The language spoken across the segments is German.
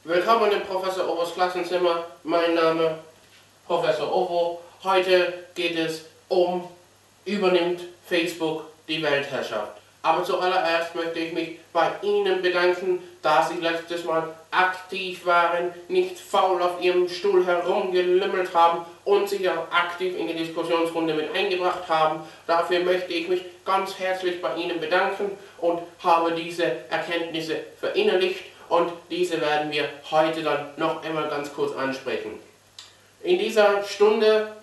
Willkommen im Professor Ovos Klassenzimmer. Mein Name Professor Ovo. Heute geht es um übernimmt Facebook die Weltherrschaft. Aber zuallererst möchte ich mich bei Ihnen bedanken, da Sie letztes Mal aktiv waren, nicht faul auf Ihrem Stuhl herumgelümmelt haben und sich auch aktiv in die Diskussionsrunde mit eingebracht haben. Dafür möchte ich mich ganz herzlich bei Ihnen bedanken und habe diese Erkenntnisse verinnerlicht und diese werden wir heute dann noch einmal ganz kurz ansprechen. In dieser Stunde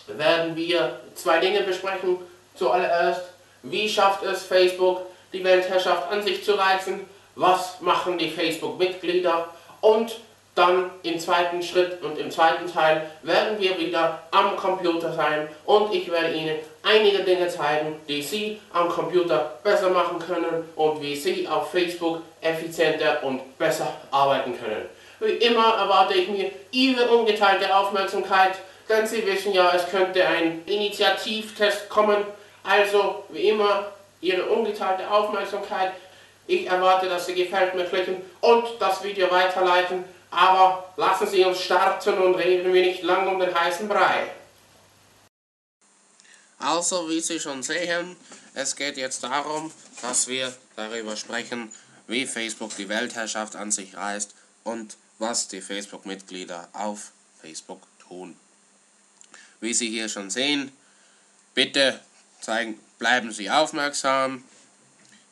werden wir zwei Dinge besprechen. Zuallererst, wie schafft es Facebook, die Weltherrschaft an sich zu reißen? Was machen die Facebook-Mitglieder? Und dann im zweiten Schritt und im zweiten Teil werden wir wieder am Computer sein und ich werde Ihnen einige Dinge zeigen, die Sie am Computer besser machen können und wie Sie auf Facebook effizienter und besser arbeiten können. Wie immer erwarte ich mir Ihre ungeteilte Aufmerksamkeit, denn Sie wissen ja, es könnte ein Initiativtest kommen. Also, wie immer, Ihre ungeteilte Aufmerksamkeit. Ich erwarte, dass Sie gefällt mir klicken und das Video weiterleiten. Aber lassen Sie uns starten und reden wir nicht lang um den heißen Brei. Also, wie Sie schon sehen, es geht jetzt darum, dass wir darüber sprechen, wie Facebook die Weltherrschaft an sich reißt und was die Facebook-Mitglieder auf Facebook tun. Wie Sie hier schon sehen, bitte bleiben Sie aufmerksam.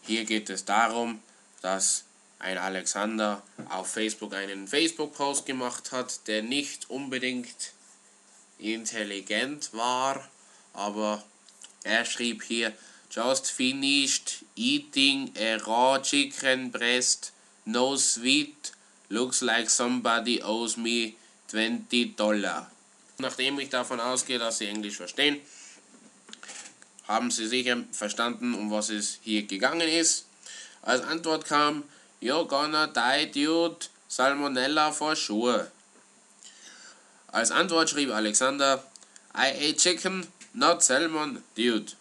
Hier geht es darum, dass ein Alexander auf Facebook einen Facebook-Post gemacht hat, der nicht unbedingt intelligent war, aber er schrieb hier: Just finished eating a raw chicken breast, no sweet, looks like somebody owes me $20. Nachdem ich davon ausgehe, dass Sie Englisch verstehen, haben Sie sicher verstanden, um was es hier gegangen ist. Als Antwort kam: You're gonna die, dude, Salmonella for sure. Als Antwort schrieb Alexander: I ate chicken, not salmon, dude.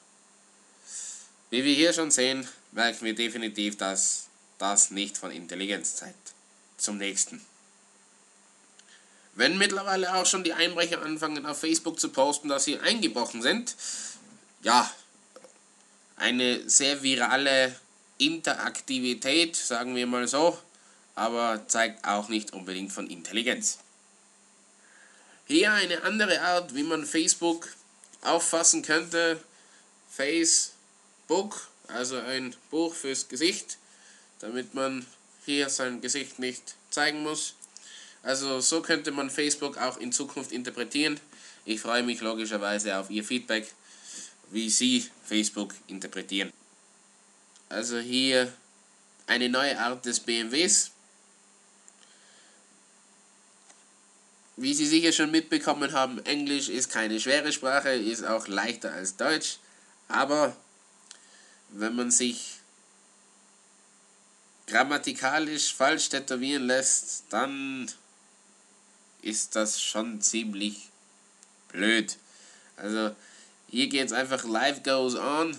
Wie wir hier schon sehen, merken wir definitiv, dass das nicht von Intelligenz zeigt. Zum nächsten. Wenn mittlerweile auch schon die Einbrecher anfangen auf Facebook zu posten, dass sie eingebrochen sind, ja, eine sehr virale Interaktivität, sagen wir mal so, aber zeigt auch nicht unbedingt von Intelligenz. Hier eine andere Art, wie man Facebook auffassen könnte. Facebook, also ein Buch fürs Gesicht, damit man hier sein Gesicht nicht zeigen muss. Also so könnte man Facebook auch in Zukunft interpretieren. Ich freue mich logischerweise auf Ihr Feedback, wie Sie Facebook interpretieren. Also hier eine neue Art des BMWs. Wie Sie sicher schon mitbekommen haben, Englisch ist keine schwere Sprache, ist auch leichter als Deutsch. Aber wenn man sich grammatikalisch falsch tätowieren lässt, dann ist das schon ziemlich blöd. Also hier geht es einfach, life goes on.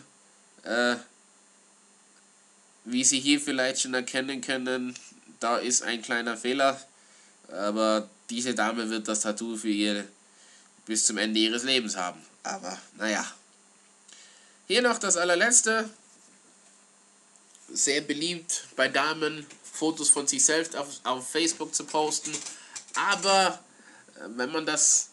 Wie Sie hier vielleicht schon erkennen können, da ist ein kleiner Fehler. Aber diese Dame wird das Tattoo für ihr bis zum Ende ihres Lebens haben. Aber naja. Hier noch das allerletzte. Sehr beliebt bei Damen, Fotos von sich selbst auf Facebook zu posten. Aber wenn man das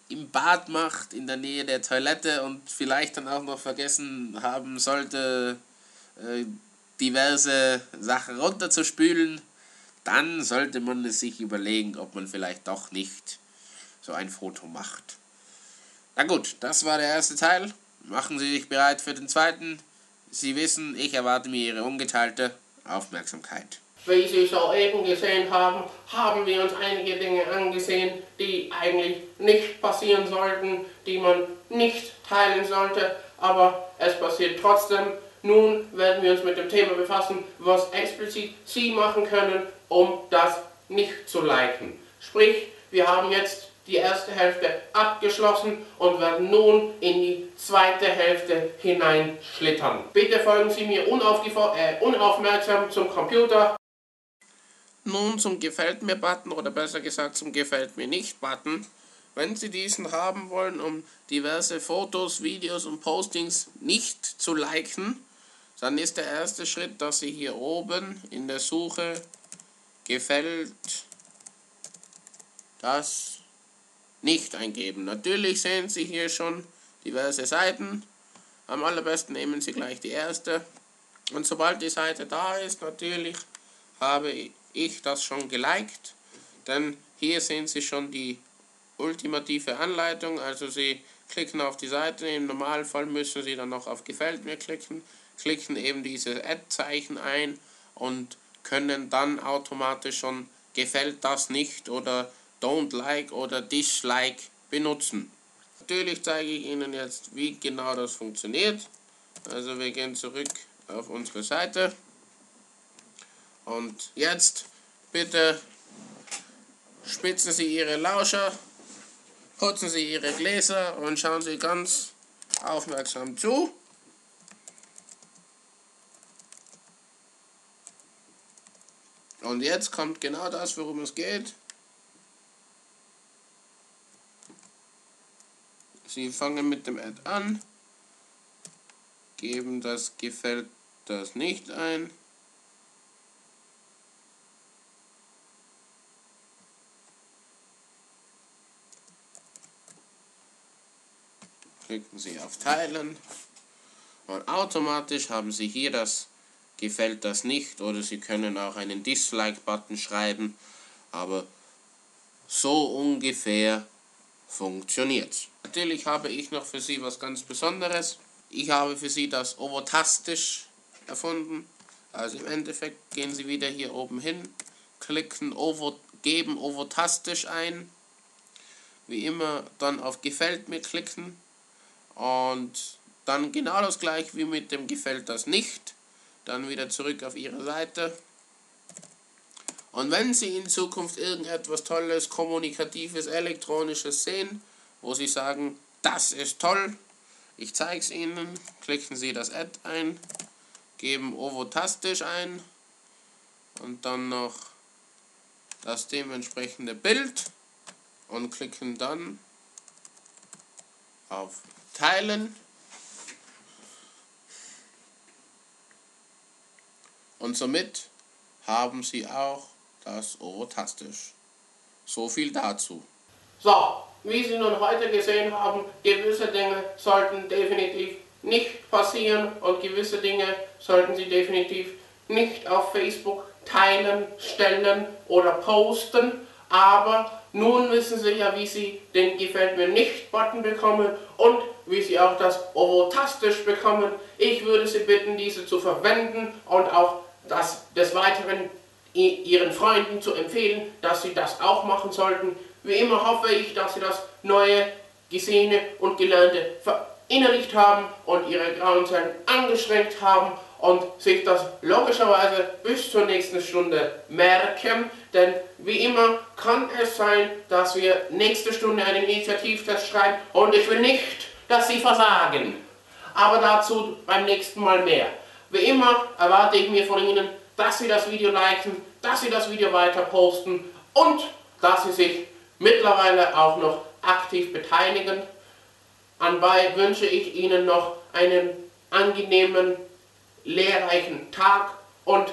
im Bad macht, in der Nähe der Toilette und vielleicht dann auch noch vergessen haben sollte, diverse Sachen runterzuspülen, dann sollte man es sich überlegen, ob man vielleicht doch nicht so ein Foto macht. Na gut, das war der erste Teil. Machen Sie sich bereit für den zweiten. Sie wissen, ich erwarte mir Ihre ungeteilte Aufmerksamkeit. Wie Sie soeben gesehen haben, haben wir uns einige Dinge angesehen, die eigentlich nicht passieren sollten, die man nicht teilen sollte, aber es passiert trotzdem. Nun werden wir uns mit dem Thema befassen, was explizit Sie machen können, um das nicht zu liken. Sprich, wir haben jetzt die erste Hälfte abgeschlossen und werden nun in die zweite Hälfte hineinschlittern. Bitte folgen Sie mir unaufmerksam zum Computer. nun zum Gefällt mir Button oder besser gesagt zum Gefällt mir nicht Button. Wenn Sie diesen haben wollen, um diverse Fotos, Videos und Postings nicht zu liken, dann ist der erste Schritt, dass Sie hier oben in der Suche gefällt das nicht eingeben. Natürlich sehen Sie hier schon diverse Seiten. Am allerbesten nehmen Sie gleich die erste. Und sobald die Seite da ist, natürlich habe ich das schon geliked. Denn hier sehen Sie schon die ultimative Anleitung. Also Sie klicken auf die Seite. Im Normalfall müssen Sie dann noch auf Gefällt mir klicken. Klicken eben dieses Ad-Zeichen ein und können dann automatisch schon Gefällt das nicht oder Don't like oder Dislike benutzen. Natürlich zeige ich Ihnen jetzt, wie genau das funktioniert. Also wir gehen zurück auf unsere Seite. Und jetzt bitte spitzen Sie Ihre Lauscher, putzen Sie Ihre Gläser und schauen Sie ganz aufmerksam zu. Und jetzt kommt genau das, worum es geht. Sie fangen mit dem Ad an, geben das Gefällt das nicht ein. Klicken Sie auf Teilen und automatisch haben Sie hier das Gefällt das nicht oder Sie können auch einen Dislike-Button schreiben, aber so ungefähr funktioniert. Natürlich habe ich noch für Sie was ganz Besonderes. Ich habe für Sie das Ovotastisch erfunden. Also im Endeffekt gehen Sie wieder hier oben hin, klicken geben Ovotastisch ein. Wie immer dann auf Gefällt mir klicken und dann genau das gleiche wie mit dem Gefällt das nicht. Dann wieder zurück auf Ihre Seite. Und wenn Sie in Zukunft irgendetwas Tolles, Kommunikatives, Elektronisches sehen, wo Sie sagen, das ist toll, ich zeige es Ihnen, klicken Sie das Ad ein, geben Ovotastisch ein und dann noch das dementsprechende Bild und klicken dann auf Teilen. Und somit haben Sie auch das Ovotastisch. So viel dazu. So, wie Sie nun heute gesehen haben, gewisse Dinge sollten definitiv nicht passieren und gewisse Dinge sollten Sie definitiv nicht auf Facebook teilen, stellen oder posten. Aber nun wissen Sie ja, wie Sie den Gefällt mir nicht Button bekommen und wie Sie auch das Ovotastisch bekommen. Ich würde Sie bitten, diese zu verwenden und auch des Weiteren Ihren Freunden zu empfehlen, dass sie das auch machen sollten. Wie immer hoffe ich, dass Sie das Neue, Gesehene und Gelernte verinnerlicht haben und Ihre grauen Zellen angestrengt haben und sich das logischerweise bis zur nächsten Stunde merken. Denn wie immer kann es sein, dass wir nächste Stunde einen Initiativtest schreiben und ich will nicht, dass Sie versagen. Aber dazu beim nächsten Mal mehr. Wie immer erwarte ich mir von Ihnen, dass Sie das Video liken, dass Sie das Video weiter posten und dass Sie sich mittlerweile auch noch aktiv beteiligen. Anbei wünsche ich Ihnen noch einen angenehmen, lehrreichen Tag und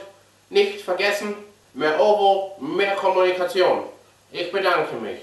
nicht vergessen, mehr Ovo, mehr Kommunikation. Ich bedanke mich.